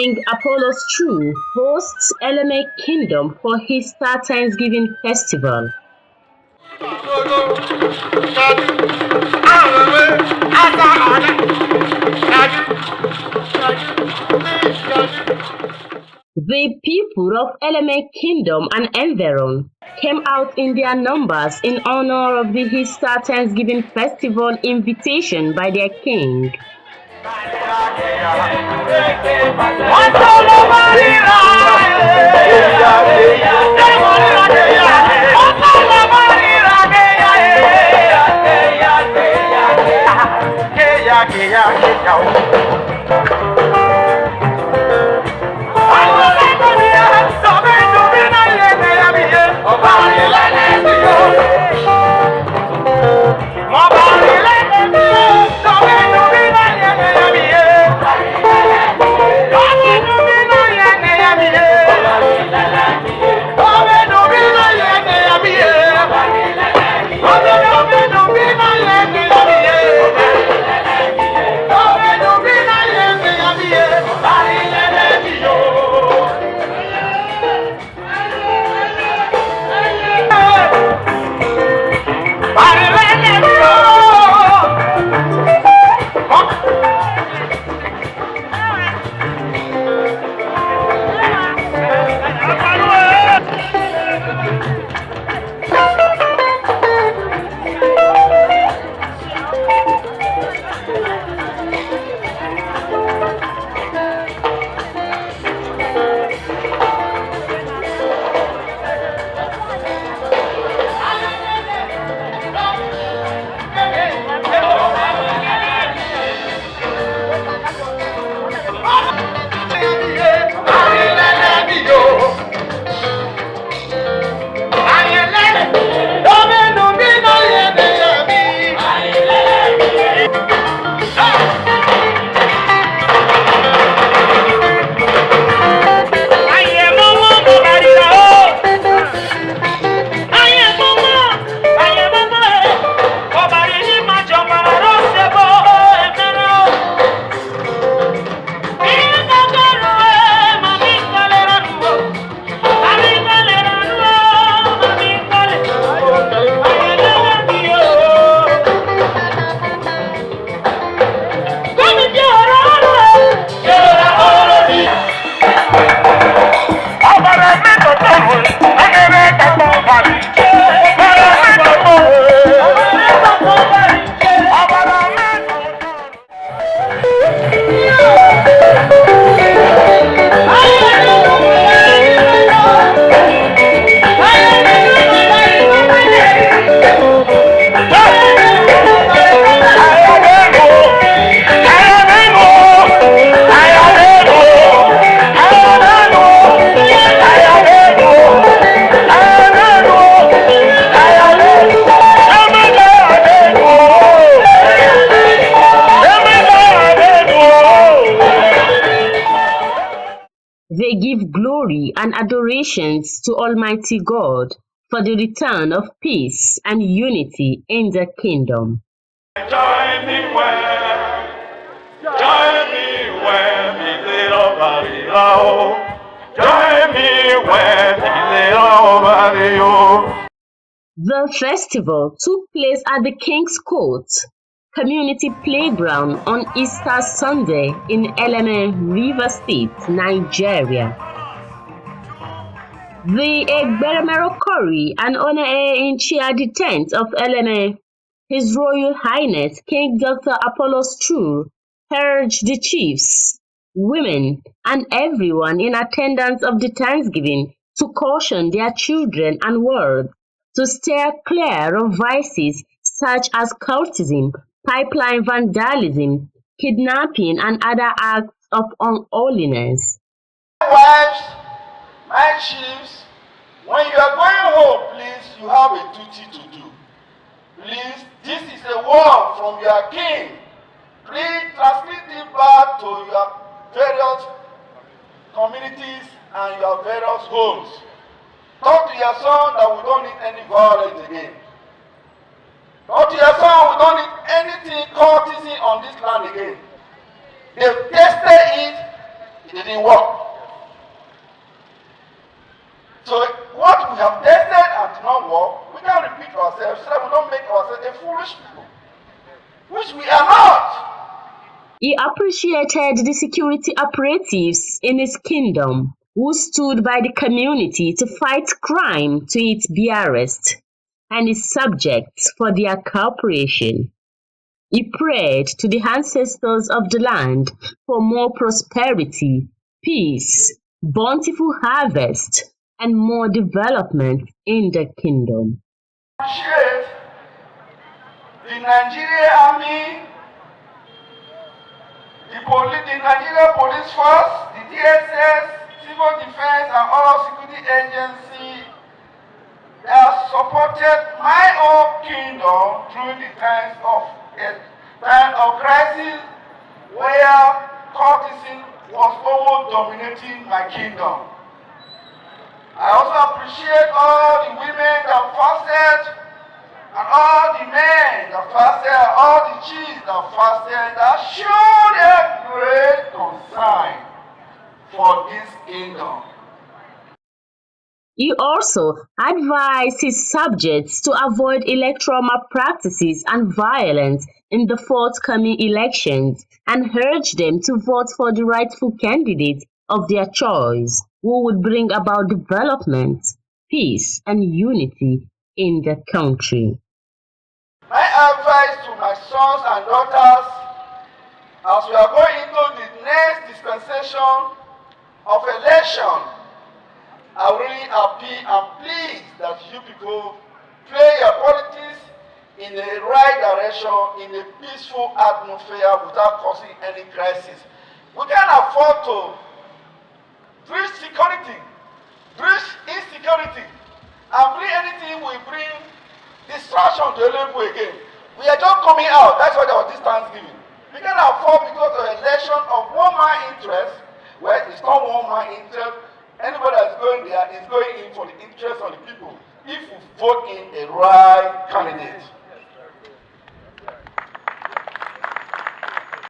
King Appolus Chu hosts Eleme Kingdom for his Star Thanksgiving Festival. The people of Eleme Kingdom and environ came out in their numbers in honor of the Easter Thanksgiving Festival invitation by their king. They give glory and adorations to Almighty God for the return of peace and unity in the kingdom. Join me when the little body low. Join me when the little body low. The festival took place at the King's Court Community Playground on Easter Sunday in Eleme, River State, Nigeria. The Egberemero Kori and Honor-in-Chair the 10th of Eleme, His Royal Highness King Dr. Appolus Chu, urged the chiefs, women, and everyone in attendance of the Thanksgiving to caution their children and world to steer clear of vices such as cultism, pipeline vandalism, kidnapping, and other acts of unholiness. Wives, my chiefs, when you are going home, please, you have a duty to do. Please, this is a word from your king. Please transmit it back to your various communities and your various homes. Talk to your son that we don't need any violence again. Talk to your son we don't need anything courtesy on this land again. They've tested it. It didn't work. So what we have tested and did not work, we can repeat ourselves so that we don't make ourselves a foolish people, which we are not. He appreciated the security operatives in his kingdom who stood by the community to fight crime to its barest, and his subjects for their cooperation. He prayed to the ancestors of the land for more prosperity, peace, bountiful harvest, and more development in the kingdom. Appreciate the Nigerian Army, the Nigerian Police Force, the DSS, Civil Defense, and all security agencies that supported my own kingdom during the time of crisis where cultism was almost dominating my kingdom. I also appreciate all the women that fasted and all the men that fasted, all the chiefs that fasted, that showed their great concern for this kingdom. He also advised his subjects to avoid electoral malpractices and violence in the forthcoming elections and urged them to vote for the rightful candidate of their choice who would bring about development, peace, and unity in the country. My advice to my sons and daughters as we are going into the next dispensation of election, I really appeal and plead that you people play your politics in the right direction, in a peaceful atmosphere without causing any crisis. We can't afford to breach security, breach insecurity, and bring anything will bring destruction to Eleme again. We are just coming out. That's why there was this Thanksgiving. We can't afford because of election of one man interest, where it's not one man interest. Anybody that's going there is going in for the interest of the people if we vote in a right candidate.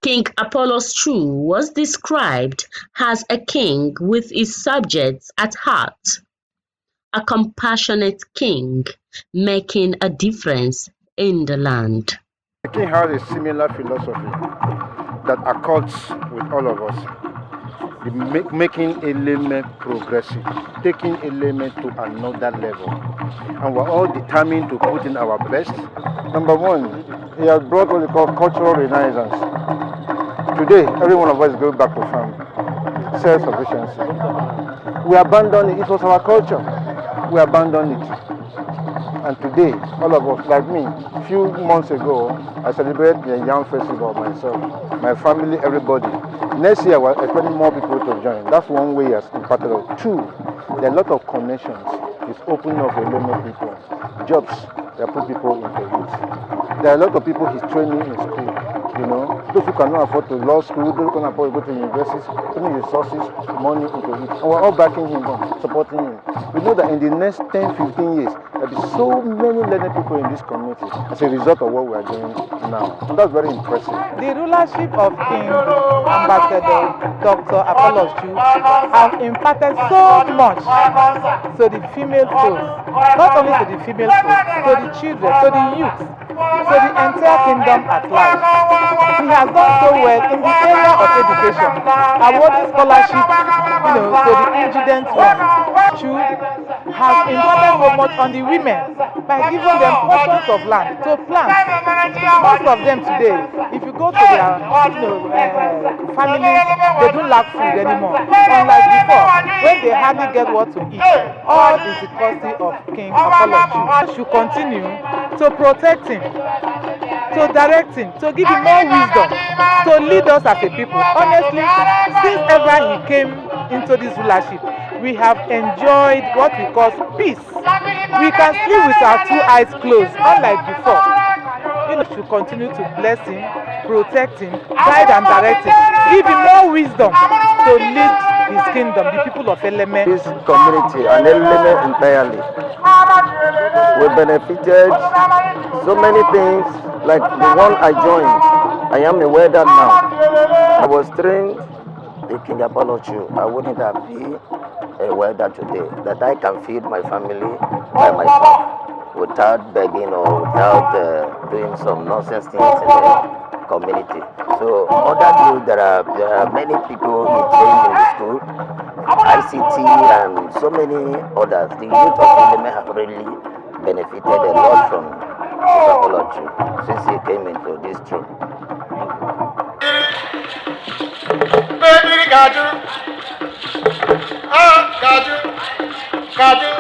King Appolus Chu was described as a king with his subjects at heart, a compassionate king making a difference in the land. The king has a similar philosophy that accords with all of us. Making Eleme progressive, taking Eleme to another level. And we're all determined to put in our best. Number one, he has brought what we call cultural renaissance. Today, every one of us is going back to farm, self-sufficiency. We abandoned it. It was our culture. We abandoned it. And today, all of us, like me, a few months ago, I celebrated the Yam Festival myself, my family, everybody. Next year, we're expecting more people to join. That's one way as impacted us. Two, there are a lot of connections. It's opening up Eleme people, jobs that put people into it. There are a lot of people he's training in school. You know, those who cannot afford to law school, those who cannot afford to go to universities, putting resources, money into it. And we're all backing him up, supporting him. We know that in the next 10, 15 years, there'll be so many learned people in this community as a result of what we are doing now. So that's very impressive. The rulership of King Ambassador Dr. Appolus Chu has imparted so much to the female folk, not only to the female folk, to the children, to the youth, to the entire kingdom at large. He has done so well in the area of education, awarding scholarship, to the indigent ones. Chu has imparted so much on the women by giving them portions of land to plant. Most of them today, if you go to their families, they don't lack food anymore. Unlike before, when they hardly get what to eat. All is the courtesy of King Appolus Chu. Should continue to protect him, to direct him, to give him more wisdom, to lead us as a people. Honestly, since ever he came into this rulership, we have enjoyed what we call peace. We can sleep with our two eyes closed, unlike before. Should continue to bless him, protect him, guide and direct him, give him more wisdom to lead his kingdom, the people of Eleme. This community and Eleme entirely, we benefited so many things, like the one I joined. I am a welder now. I was trained King Appolus Chu, I wouldn't have been a welder today. That I can feed my family by myself without begging or without doing some nonsense things in the community. So under you, there are many people we train in the school, ICT and so many others. The youth of Eleme have really benefited a lot from Appolus Chu since he came into this throne. Baby, Gaju, Gaju, Gaju,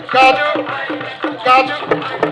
Gaju, Gaju.